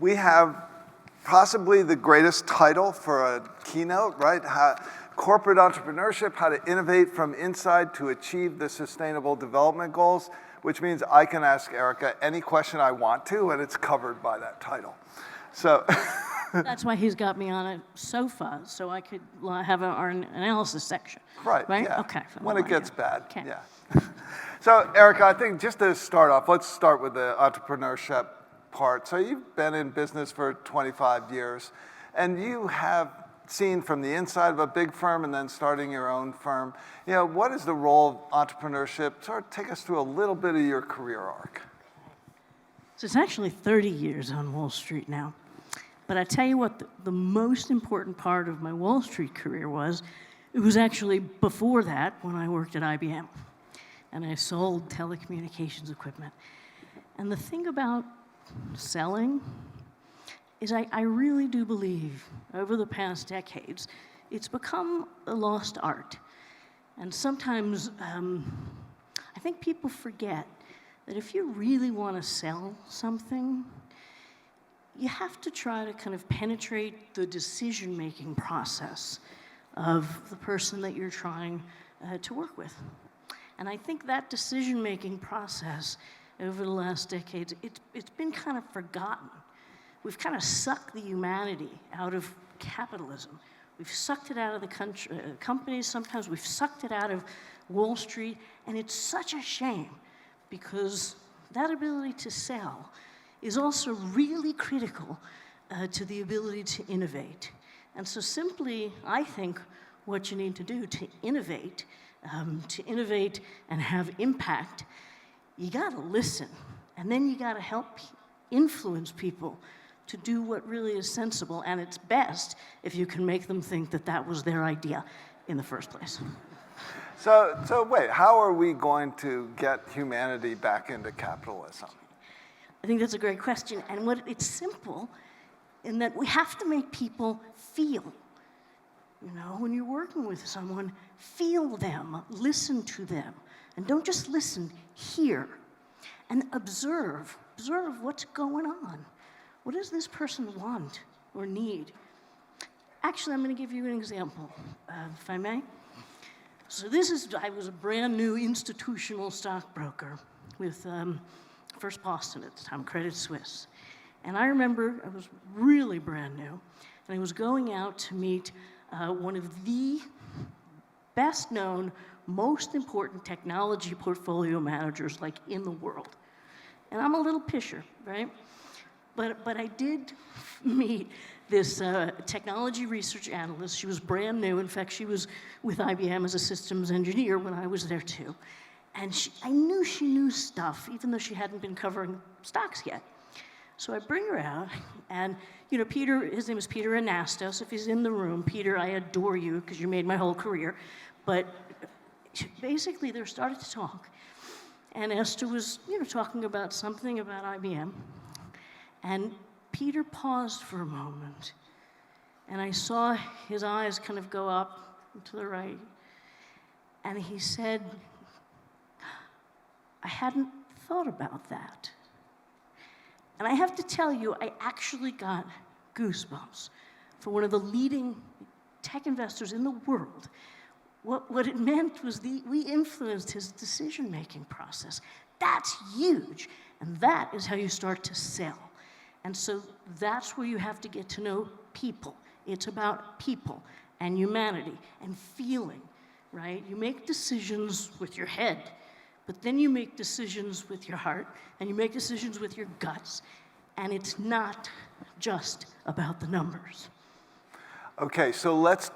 We have possibly the greatest title for a keynote, right? Corporate entrepreneurship, how to innovate from inside to achieve the Sustainable Development Goals, which means I can ask Erika any question I want to, and it's covered by that title. So that's why he's got me on a sofa, so I could have our analysis section. Right, yeah. Okay. When it gets bad, okay. Yeah. So Erika, I think just to start off, let's start with the entrepreneurship part. So you've been in business for 25 years, and you have seen from the inside of a big firm and then starting your own firm. You know, what is the role of entrepreneurship? Sort of take us through a little bit of your career arc. So it's actually 30 years on Wall Street now. But I tell you what, the most important part of my Wall Street career was, it was actually before that when I worked at IBM. And I sold telecommunications equipment. And the thing about selling is I really do believe over the past decades, it's become a lost art. And sometimes I think people forget that if you really want to sell something, you have to try to kind of penetrate the decision-making process of the person that you're trying to work with. And I think that decision-making process over the last decades, it's been kind of forgotten. We've kind of sucked the humanity out of capitalism. We've sucked it out of the companies sometimes. We've sucked it out of Wall Street. And it's such a shame because that ability to sell is also really critical to the ability to innovate. And so simply, I think what you need to do to innovate and have impact, you gotta listen. And then you gotta help influence people to do what really is sensible, and it's best if you can make them think that that was their idea in the first place. So wait, how are we going to get humanity back into capitalism? I think that's a great question, and it's simple in that we have to make people feel. You know, when you're working with someone, feel them, listen to them, and don't just listen, hear, and observe what's going on. What does this person want or need? Actually, I'm going to give you an example, if I may. So I was a brand new institutional stockbroker with First Boston at the time, Credit Suisse. And I remember I was really brand new, and I was going out to meet one of the best known, most important technology portfolio managers like in the world. And I'm a little pisher, right? But I did meet this technology research analyst. She was brand new. In fact, she was with IBM as a systems engineer when I was there too. And I knew she knew stuff, even though she hadn't been covering stocks yet. So I bring her out, and you know, Peter, his name is Peter Anastos. If he's in the room, Peter, I adore you because you made my whole career. But basically, they started to talk, and Esther was, you know, talking about something about IBM. And Peter paused for a moment, and I saw his eyes kind of go up and to the right, and he said, I hadn't thought about that. And I have to tell you, I actually got goosebumps for one of the leading tech investors in the world. What it meant was we influenced his decision-making process. That's huge, and that is how you start to sell. And so that's where you have to get to know people. It's about people and humanity and feeling, right? You make decisions with your head, but then you make decisions with your heart, and you make decisions with your guts, and it's not just about the numbers. Okay, so let's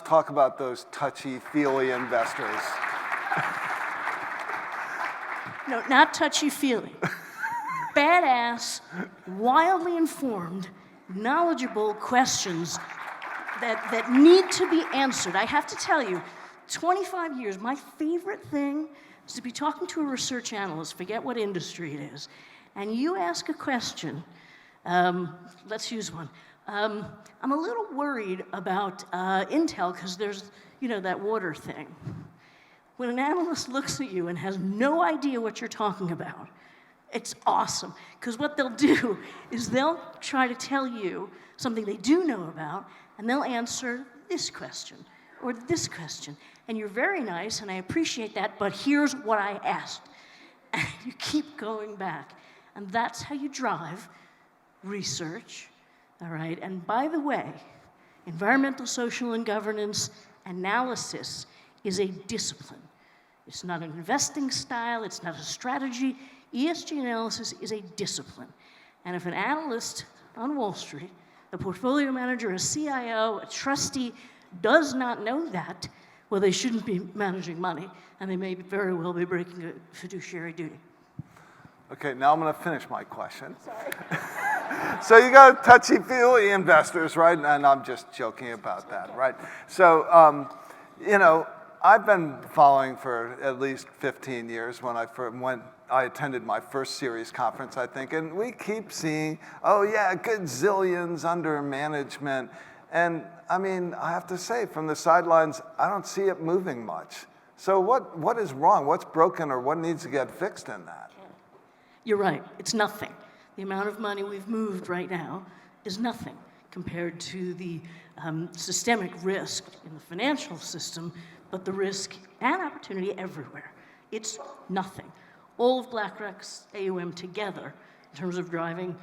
talk about those touchy-feely investors. No, not touchy-feely. Badass, wildly informed, knowledgeable questions that need to be answered. I have to tell you, 25 years, my favorite thing is to be talking to a research analyst, forget what industry it is, and you ask a question. Let's use one. I'm a little worried about Intel because there's, you know, that water thing. When an analyst looks at you and has no idea what you're talking about, It's awesome, because what they'll do is they'll try to tell you something they do know about, and they'll answer this question or this question. And you're very nice, and I appreciate that, but here's what I asked. And you keep going back. And that's how you drive research, all right? And by the way, environmental, social, and governance analysis is a discipline. It's not an investing style, it's not a strategy. ESG analysis is a discipline. And if an analyst on Wall Street, a portfolio manager, a CIO, a trustee does not know that, well, they shouldn't be managing money, and they may very well be breaking a fiduciary duty. Okay, now I'm going to finish my question. Sorry. So you got touchy-feely investors, right? And I'm just joking about that, right? So, you know, I've been following for at least 15 years when I attended my first series conference, I think, and we keep seeing, oh yeah, gazillions under management. And I mean, I have to say, from the sidelines, I don't see it moving much. So what is wrong? What's broken, or what needs to get fixed in that? You're right, it's nothing. The amount of money we've moved right now is nothing compared to the systemic risk in the financial system, but the risk and opportunity everywhere. It's nothing. All of BlackRock's AUM together, in terms of driving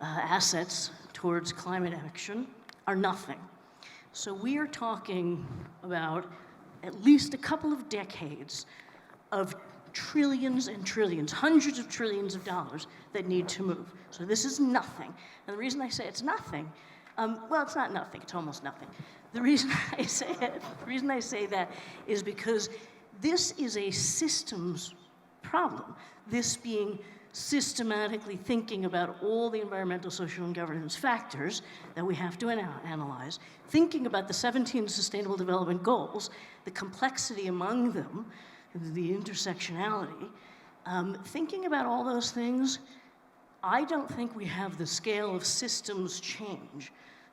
assets towards climate action, are nothing. So we are talking about at least a couple of decades of trillions and trillions, hundreds of trillions of dollars that need to move. So this is nothing. And the reason I say it's nothing, well, it's not nothing, it's almost nothing. The reason I say that is because this is a systems problem. This being systematically thinking about all the environmental, social, and governance factors that we have to analyze, thinking about the 17 Sustainable Development Goals, the complexity among them, the intersectionality, thinking about all those things, I don't think we have the scale of systems change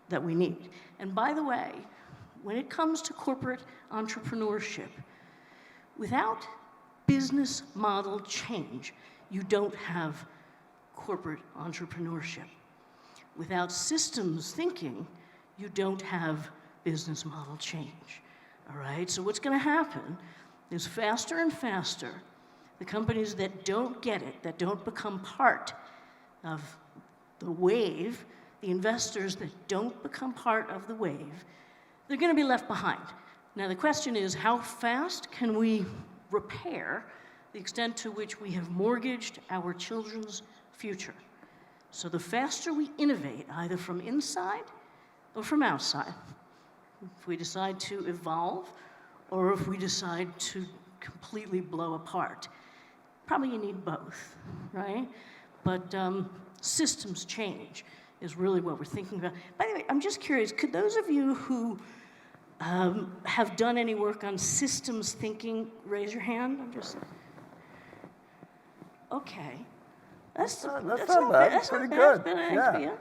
that we need. And by the way, when it comes to corporate entrepreneurship, without business model change, you don't have corporate entrepreneurship. Without systems thinking, you don't have business model change, all right? So what's gonna happen is faster and faster, the companies that don't get it, that don't become part of the wave, the investors that don't become part of the wave, they're gonna be left behind. Now the question is, how fast can we repair the extent to which we have mortgaged our children's future? So the faster we innovate, either from inside or from outside, if we decide to evolve or if we decide to completely blow apart, probably you need both, right? But systems change is really what we're thinking about. By the way, I'm just curious, could those of you who have done any work on systems thinking raise your hand? I'm just, okay. That's not bad. That's pretty good. Yeah.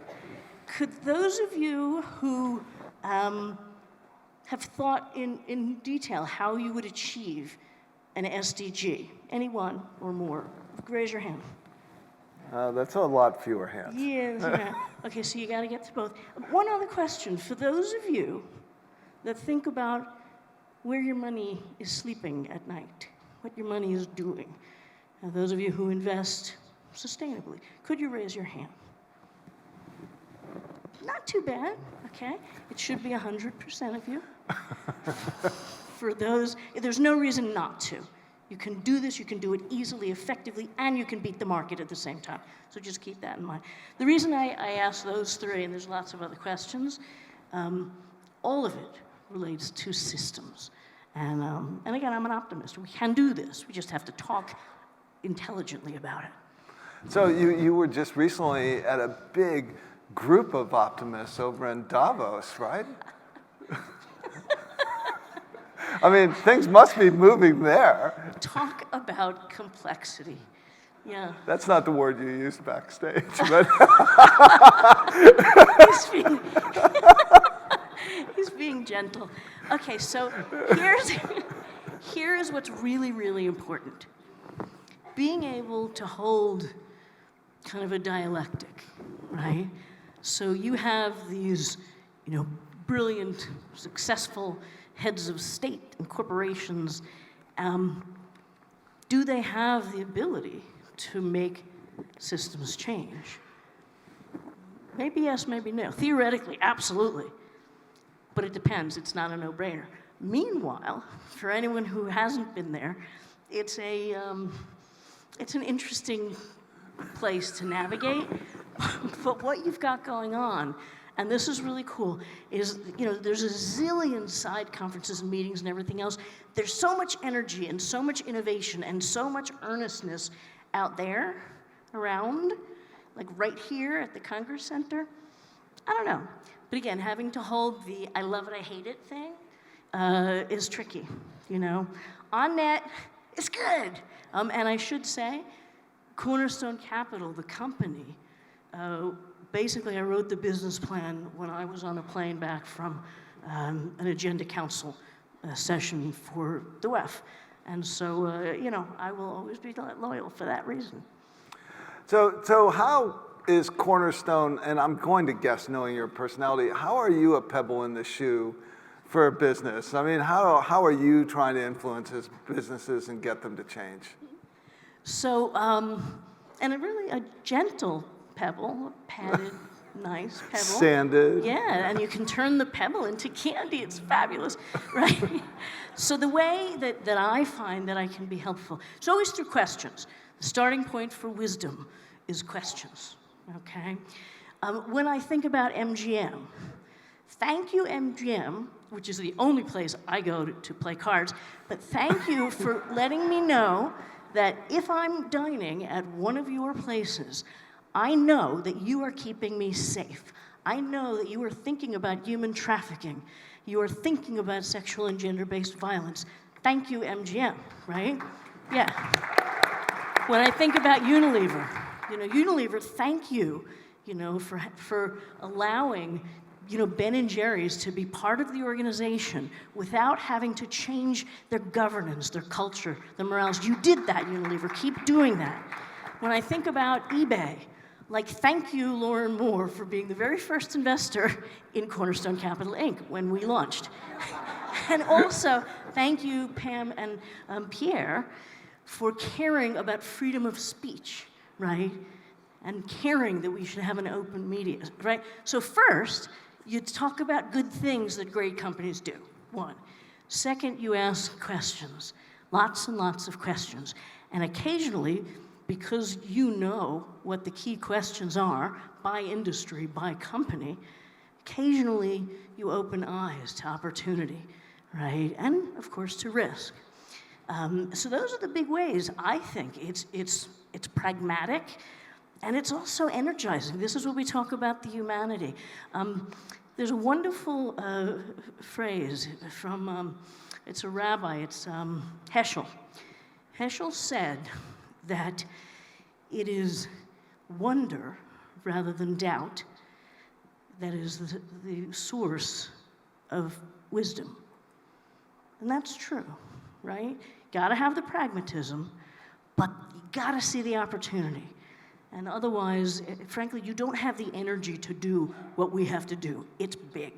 Could those of you who have thought in detail how you would achieve an SDG, any one or more, raise your hand. That's a lot fewer hands. Yeah. Okay, so you got to get to both. One other question. For those of you that think about where your money is sleeping at night, what your money is doing, those of you who invest sustainably, could you raise your hand? Not too bad, okay? It should be 100% of you. For those, there's no reason not to. You can do this, you can do it easily, effectively, and you can beat the market at the same time. So just keep that in mind. The reason I asked those three, and there's lots of other questions, all of it relates to systems. And again, I'm an optimist. We can do this. We just have to talk intelligently about it. So you were just recently at a big group of optimists over in Davos, right? I mean, things must be moving there. Talk about complexity. Yeah. That's not the word you used backstage, but he's being gentle. Okay, so here's what's really, really important. Being able to hold kind of a dialectic, right? So you have these, brilliant, successful heads of state and corporations. Do they have the ability to make systems change? Maybe yes, maybe no. Theoretically, absolutely. But it depends. It's not a no-brainer. Meanwhile, for anyone who hasn't been there, it's an interesting place to navigate. But what you've got going on, and this is really cool, is, there's a zillion side conferences and meetings and everything else. There's so much energy and so much innovation and so much earnestness out there around, like right here at the Congress Center. I don't know. But again, having to hold the I love it, I hate it thing is tricky, On net, it's good. And I should say, Cornerstone Capital, the company, basically I wrote the business plan when I was on a plane back from an Agenda Council session for the WEF. And so, I will always be loyal for that reason. So how is Cornerstone, and I'm going to guess knowing your personality, how are you a pebble in the shoe for a business? I mean, how are you trying to influence businesses and get them to change? So, and a gentle pebble, padded, nice pebble. Sanded. Yeah, and you can turn the pebble into candy. It's fabulous, right? So the way that I find that I can be helpful, it's always through questions. The starting point for wisdom is questions, okay? When I think about MGM, thank you, MGM, which is the only place I go to play cards, but thank you for letting me know that if I'm dining at one of your places, I know that you are keeping me safe. I know that you are thinking about human trafficking. You are thinking about sexual and gender-based violence. Thank you, MGM, right? Yeah. When I think about Unilever, Unilever, thank you, for allowing, Ben and Jerry's to be part of the organization without having to change their governance, their culture, their morals. You did that, Unilever. Keep doing that. When I think about eBay, thank you, Lauren Moore, for being the very first investor in Cornerstone Capital, Inc. when we launched. And also, thank you, Pam and Pierre, for caring about freedom of speech, right? And caring that we should have an open media, right? So first, you talk about good things that great companies do, one. Second, you ask questions, lots and lots of questions. And occasionally, because you know what the key questions are by industry, by company, occasionally you open eyes to opportunity, right? And of course to risk. So those are the big ways. I think it's pragmatic, and it's also energizing. This is what we talk about the humanity. There's a wonderful phrase from, it's a rabbi, it's Heschel. Heschel said that it is wonder rather than doubt that is the source of wisdom. And that's true, right? Gotta have the pragmatism, but you gotta see the opportunity. And otherwise, frankly, you don't have the energy to do what we have to do. It's big.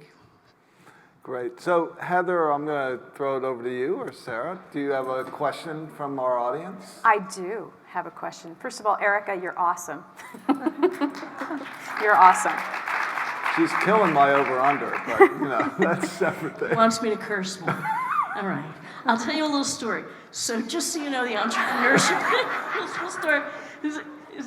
Great. So Heather, I'm going to throw it over to you, or Sarah. Do you have a question from our audience? I do have a question. First of all, Erika, you're awesome. You're awesome. She's killing my over-under, but, that's a separate thing. Wants me to curse more. All right. I'll tell you a little story. So just so you know, the entrepreneurship little story.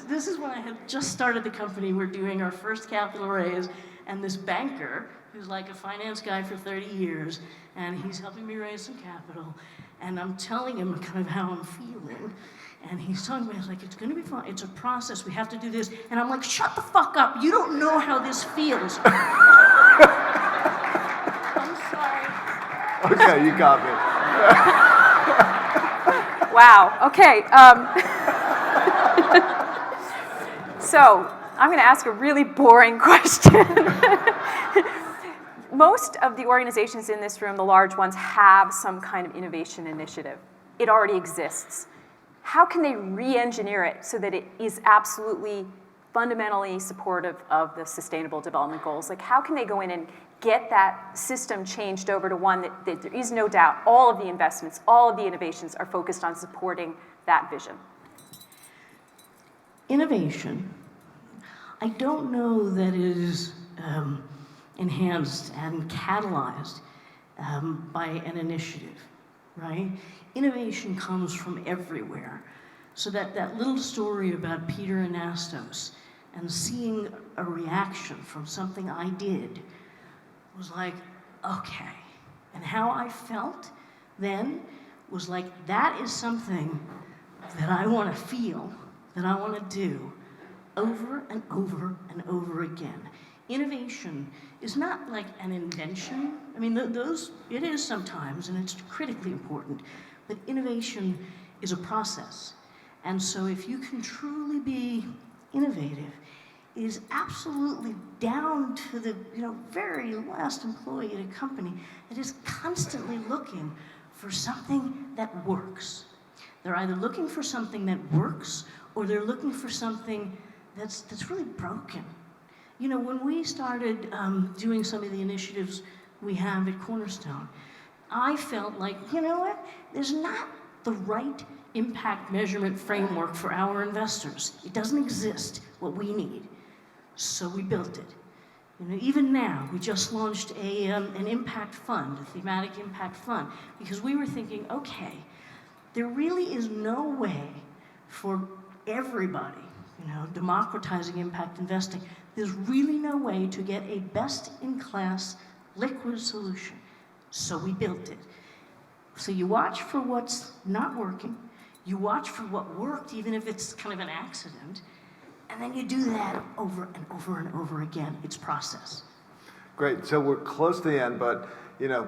This is when I had just started the company. We're doing our first capital raise, and this banker, who's like a finance guy for 30 years, and he's helping me raise some capital, and I'm telling him kind of how I'm feeling, and he's telling me, he's like, it's gonna be fun, it's a process, we have to do this, and I'm like, shut the fuck up, you don't know how this feels. I'm sorry. Okay, you got me. Wow, okay. So, I'm going to ask a really boring question. Most of the organizations in this room, the large ones, have some kind of innovation initiative. It already exists. How can they re-engineer it so that it is absolutely fundamentally supportive of the Sustainable Development Goals, like how can they go in and get that system changed over to one that there is no doubt all of the investments, all of the innovations are focused on supporting that vision? Innovation, I don't know that it is enhanced and catalyzed by an initiative, right? Innovation comes from everywhere. So that little story about Peter Anastos and seeing a reaction from something I did was like, okay. And how I felt then was like, that is something that I want to feel, that I want to do over and over and over again. Innovation is not like an invention. I mean, those, it is sometimes, and it's critically important, but innovation is a process. And so if you can truly be innovative, it is absolutely down to the very last employee at a company that is constantly looking for something that works. They're either looking for something that works or they're looking for something that's really broken. You know, when we started doing some of the initiatives we have at Cornerstone, I felt like, you know what, there's not the right impact measurement framework for our investors. It doesn't exist, what we need. So we built it. You know, even now, we just launched an impact fund, a thematic impact fund, because we were thinking, okay, there really is no way for everybody, democratizing impact investing. There's really no way to get a best-in-class liquid solution. So we built it. So you watch for what's not working, you watch for what worked, even if it's kind of an accident, and then you do that over and over and over again. It's process. Great. So we're close to the end, but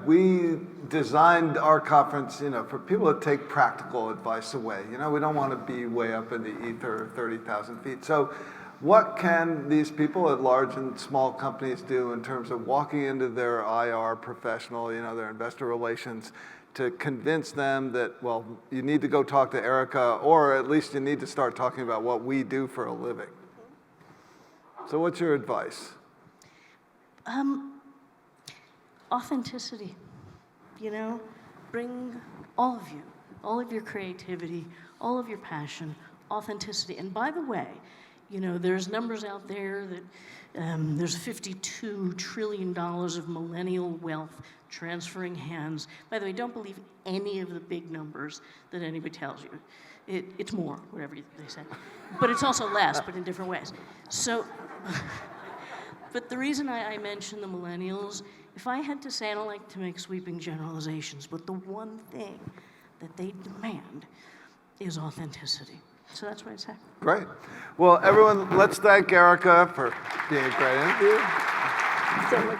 we designed our conference, for people to take practical advice away. We don't want to be way up in the ether, 30,000 feet. So what can these people at large and small companies do in terms of walking into their IR professional, their investor relations, to convince them that, well, you need to go talk to Erika, or at least you need to start talking about what we do for a living? So what's your advice? Authenticity. Bring all of you, all of your creativity, all of your passion, authenticity. And by the way, there's numbers out there that there's $52 trillion of millennial wealth transferring hands. By the way, don't believe any of the big numbers that anybody tells you. It's more, whatever they say. But it's also less, but in different ways. So, but the reason I mention the millennials, if I had to say, I don't like to make sweeping generalizations, but the one thing that they demand is authenticity. So that's what I say. Great. Well, everyone, let's thank Erika for being a great interview.